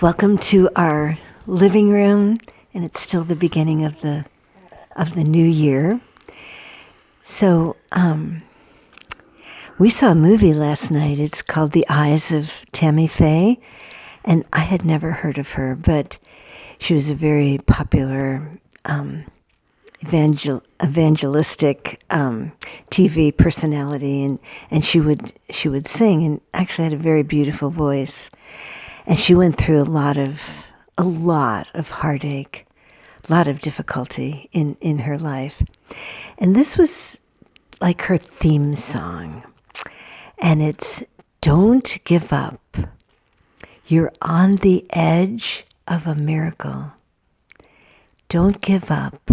Welcome to our living room, and it's still the beginning of the new year. So, we saw a movie last night. It's called The Eyes of Tammy Faye, and I had never heard of her, but she was a very popular evangelistic TV personality, and she would sing, and actually had a very beautiful voice. And she went through a lot of heartache, a lot of difficulty in her life. And this was like her theme song. And it's, "Don't give up. You're on the edge of a miracle. Don't give up.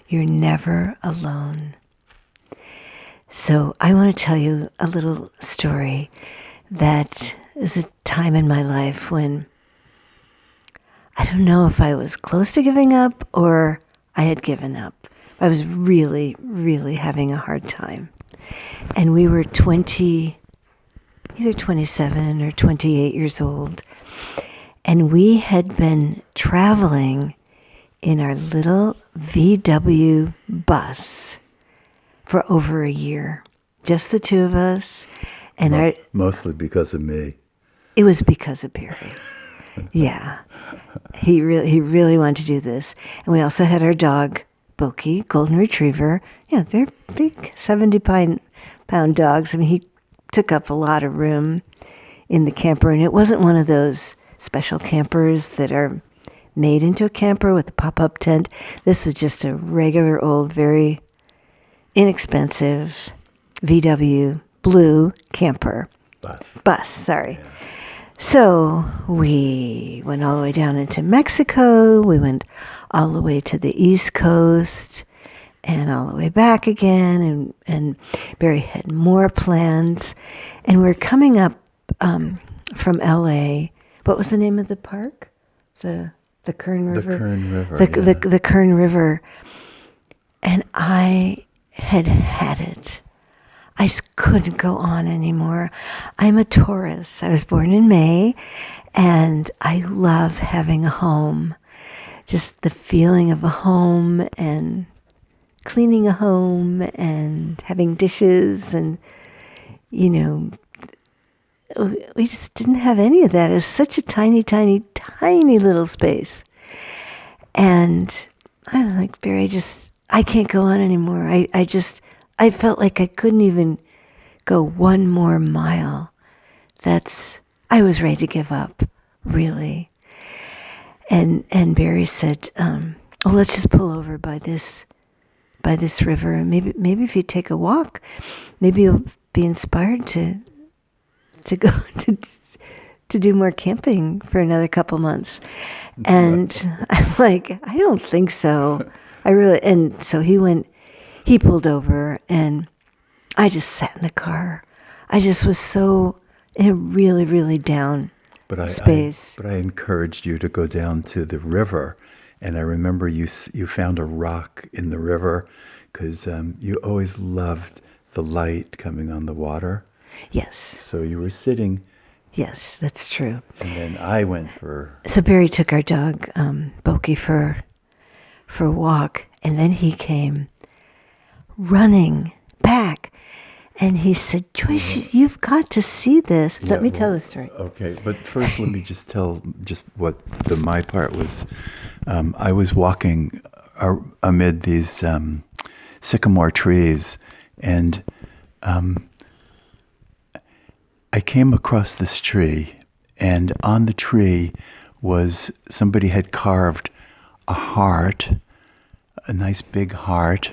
You're never alone." So I want to tell you a little story that is a time in my life when I don't know if I was close to giving up or I had given up. I was really, really having a hard time. And we were either 27 or 28 years old. And we had been traveling in our little VW bus for over a year. Just the two of us. And mostly because of me. It was because of Barry. Yeah. He really wanted to do this. And we also had our dog, Boki, golden retriever. Yeah, they're big 70-pound dogs. I mean, he took up a lot of room in the camper. And it wasn't one of those special campers that are made into a camper with a pop-up tent. This was just a regular old, very inexpensive VW blue camper. Bus, sorry. Yeah. So we went all the way down into Mexico. We went all the way to the East Coast and all the way back again. And Barry had more plans. And we're coming up from LA. What was the name of the park? The Kern River? The Kern River. The Kern River. And I had it. I just couldn't go on anymore. I'm a Taurus. I was born in May, and I love having a home. Just the feeling of a home and cleaning a home and having dishes and, we just didn't have any of that. It was such a tiny, tiny, tiny little space. And I'm like, Barry, I can't go on anymore. I felt like I couldn't even go one more mile. I was ready to give up, really. And Barry said, let's just pull over by this river. And maybe if you take a walk, maybe you'll be inspired to go to do more camping for another couple months. And I'm like, I don't think so. And so he pulled over, and I just sat in the car. I just was so in a really, really down space. But I encouraged you to go down to the river, and I remember you found a rock in the river because you always loved the light coming on the water. Yes. So you were sitting. Yes, that's true. And then I went for. So Barry took our dog Boki for a walk, and then he came running back, and he said, "Joyce, you've got to see this." Let me tell the story. Okay, but first let me just tell what my part was. I was walking amid these sycamore trees, and I came across this tree, and on the tree was somebody had carved a heart, a nice big heart.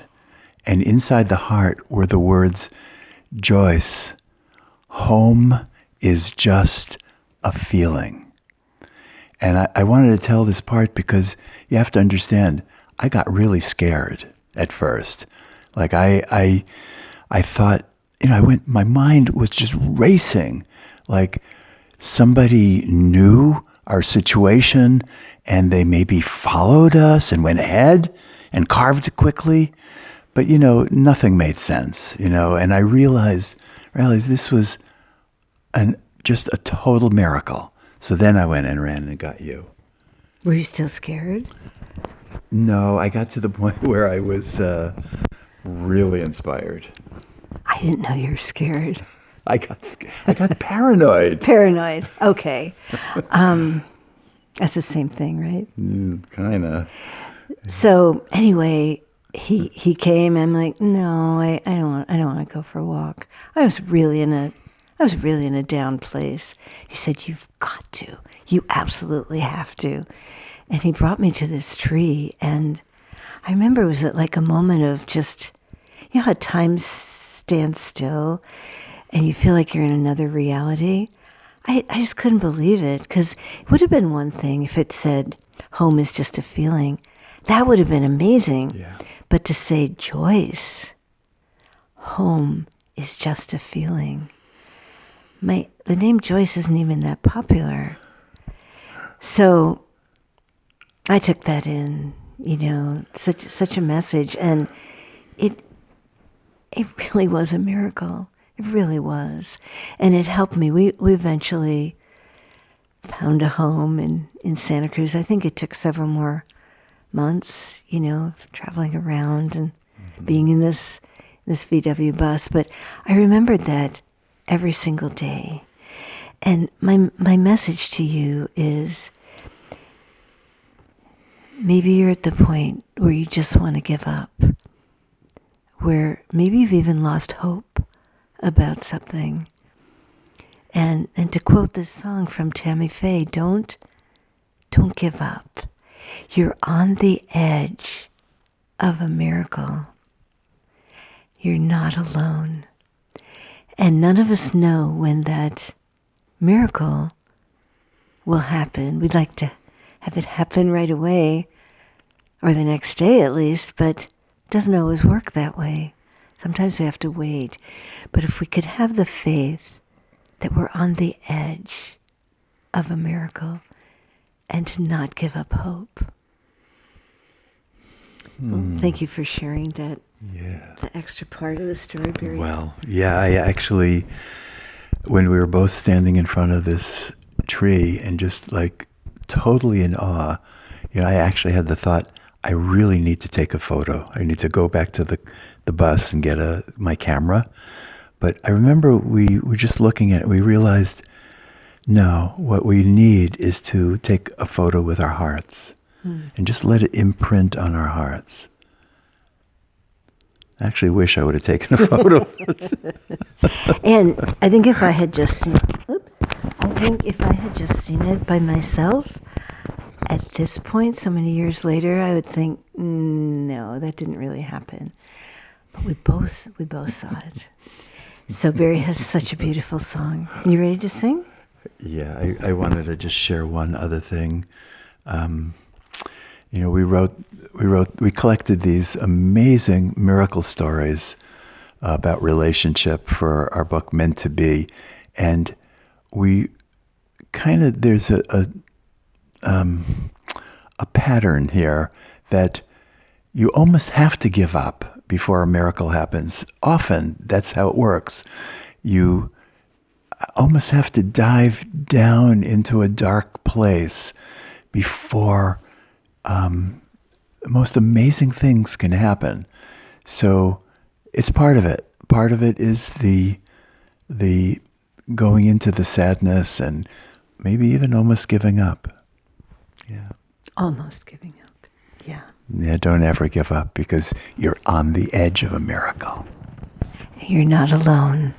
And inside the heart were the words, "Joyce, home is just a feeling." And I wanted to tell this part because you have to understand, I got really scared at first. Like I thought, my mind was just racing. Like somebody knew our situation and they maybe followed us and went ahead and carved quickly. But, nothing made sense, and I realized this was just a total miracle So then I went and ran and got you. Were you still scared? No, I got to the point where I was really inspired. I didn't know you were scared. I got paranoid. Paranoid. Okay. That's the same thing, right? Kind of. So anyway, he came and I'm like, no, I don't want to go for a walk. I was really in a down place. He said, you've got to. You absolutely have to. And he brought me to this tree, and I remember it was like a moment of just, you know how time stands still and you feel like you're in another reality? I just couldn't believe it, because it would have been one thing if it said, home is just a feeling. That would have been amazing. Yeah. But to say, Joyce, home is just a feeling. The name Joyce isn't even that popular. So I took that in, such a message, and it really was a miracle. It really was. And it helped me. We eventually found a home in Santa Cruz. I think it took several more months, traveling around and being in this VW bus. But I remembered that every single day. And my message to you is, maybe you're at the point where you just want to give up, where maybe you've even lost hope about something. And to quote this song from Tammy Faye, don't give up. You're on the edge of a miracle. You're not alone. And none of us know when that miracle will happen. We'd like to have it happen right away, or the next day at least, but it doesn't always work that way. Sometimes we have to wait. But if we could have the faith that we're on the edge of a miracle and to not give up hope. Well, thank you for sharing that. Yeah. The extra part of the story, Barry. Well, yeah, I actually, when we were both standing in front of this tree and just like totally in awe, I actually had the thought, I really need to take a photo. I need to go back to the bus and get my camera. But I remember we were just looking at it. We realized, no, what we need is to take a photo with our hearts and just let it imprint on our hearts. I actually wish I would have taken a photo. And I think if I had just seen it by myself at this point, so many years later, I would think, no, that didn't really happen. But we both saw it. So Barry has such a beautiful song. You ready to sing? Yeah, I wanted to just share one other thing. We collected these amazing miracle stories about relationship for our book Meant to Be, and we there's a pattern here that you almost have to give up before a miracle happens. Often that's how it works. You almost have to dive down into a dark place before the most amazing things can happen. So it's part of it. Part of it is the going into the sadness and maybe even almost giving up. Yeah. Almost giving up. Yeah. Yeah, don't ever give up, because you're on the edge of a miracle. You're not alone.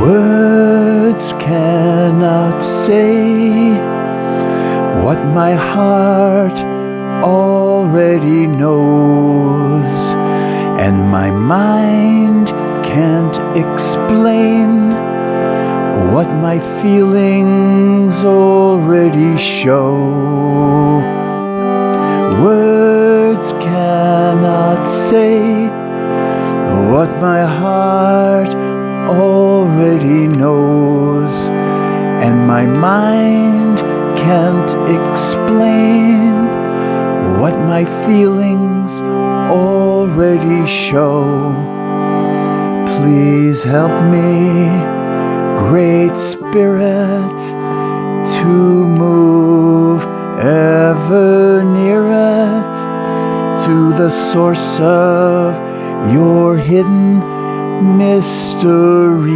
Words cannot say what my heart already knows, and my mind can't explain what my feelings already show. Words cannot say what my heart already knows, and my mind can't explain what my feelings already show. Please help me, Great Spirit, to move ever nearer to the source of your hidden mystery.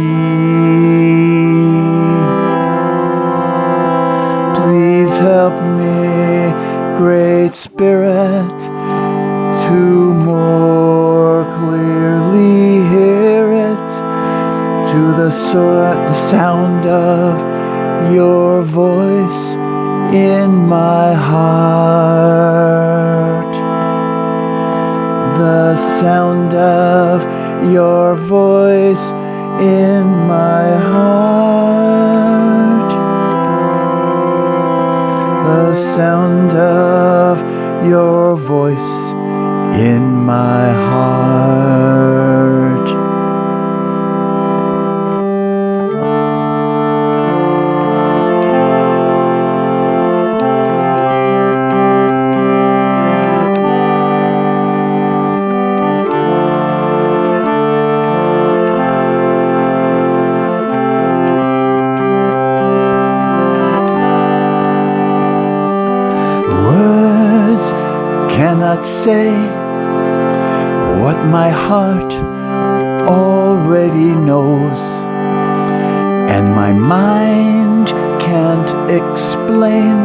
Please help me, Great Spirit, to more clearly hear it, to the sound of your voice in my heart. The sound of your voice in my heart. The sound of your voice in my heart. Words cannot say what my heart already knows, and my mind can't explain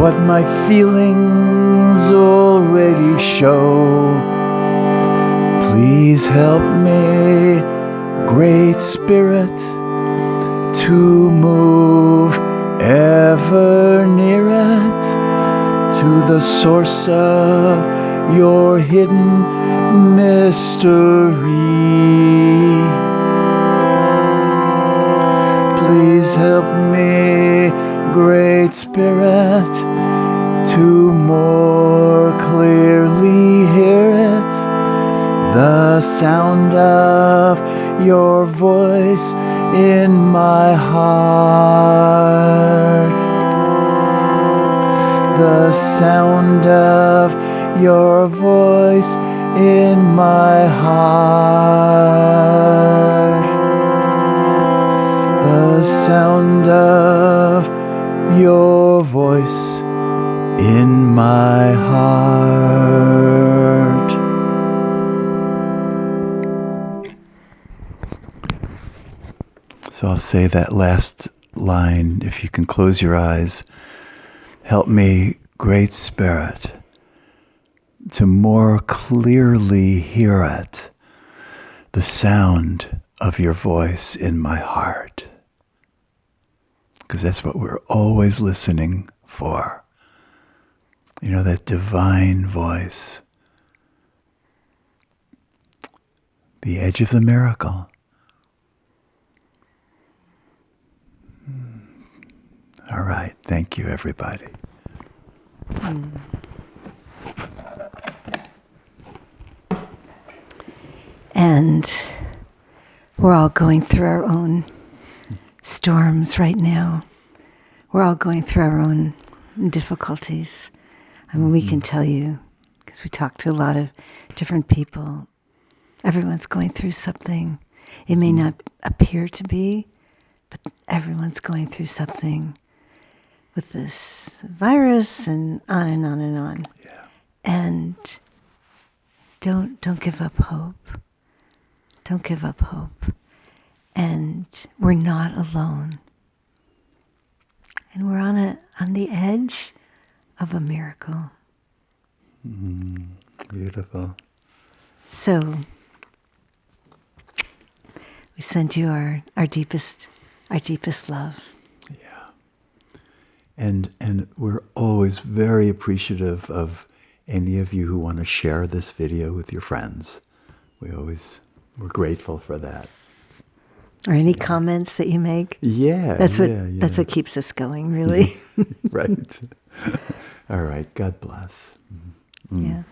what my feelings already show. Please help me, Great Spirit, to move ever nearer to the source of your hidden mystery. Please help me, Great Spirit, to more clearly hear it, the sound of your voice in my heart. The sound of your voice in my heart. The sound of your voice in my heart. So I'll say that last line, if you can close your eyes. Help me, Great Spirit, to more clearly hear it, the sound of your voice in my heart. Because that's what we're always listening for. You know, that divine voice. The edge of the miracle. All right. Thank you, everybody. And we're all going through our own storms right now. We're all going through our own difficulties. I mean, we can tell you, because we talk to a lot of different people, everyone's going through something. It may not appear to be, but everyone's going through something with this virus and on and on and on. Yeah. And don't give up hope. Don't give up hope. And we're not alone. And we're on the edge of a miracle. Beautiful. So we send you our deepest love. Yeah. And we're always very appreciative of any of you who want to share this video with your friends. We're grateful for that. Or any comments that you make. Yeah, That's what yeah, that's yeah. what keeps us going, really. Right. All right. God bless. Yeah.